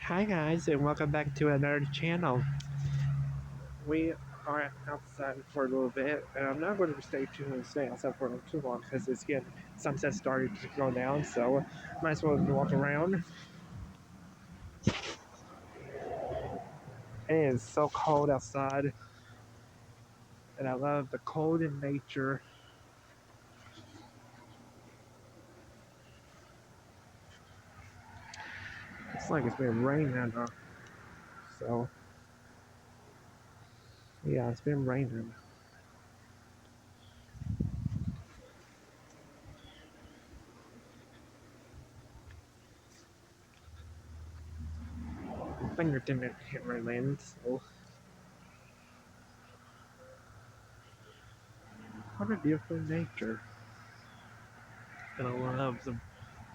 Hi guys, and welcome back to another channel. We are outside for a little bit, and I'm not going to stay outside for too long because it's getting sunset started to go down, so might as well walk around. It is so cold outside, and I love the cold in nature. It's like it's been raining, so yeah, it's been raining. My finger didn't hit my lens, so what a beautiful nature. And I love the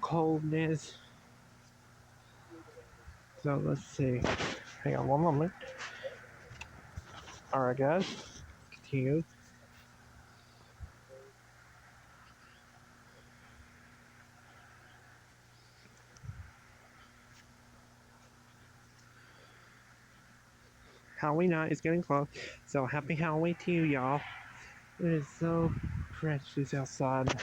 coldness. So let's see. Hang on one moment. Alright guys, continue. Halloween night is getting close, so happy Halloween to you, y'all. It is so precious outside.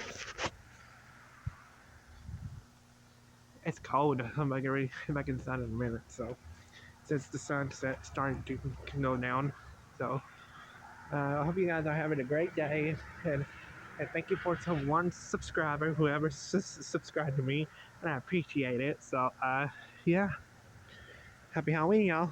It's cold. I'm like ready to back inside in a minute. So since the sun's starting to go down, so I hope you guys are having a great day, and thank you for one subscriber, whoever subscribed to me, and I appreciate it. So yeah, happy Halloween, y'all.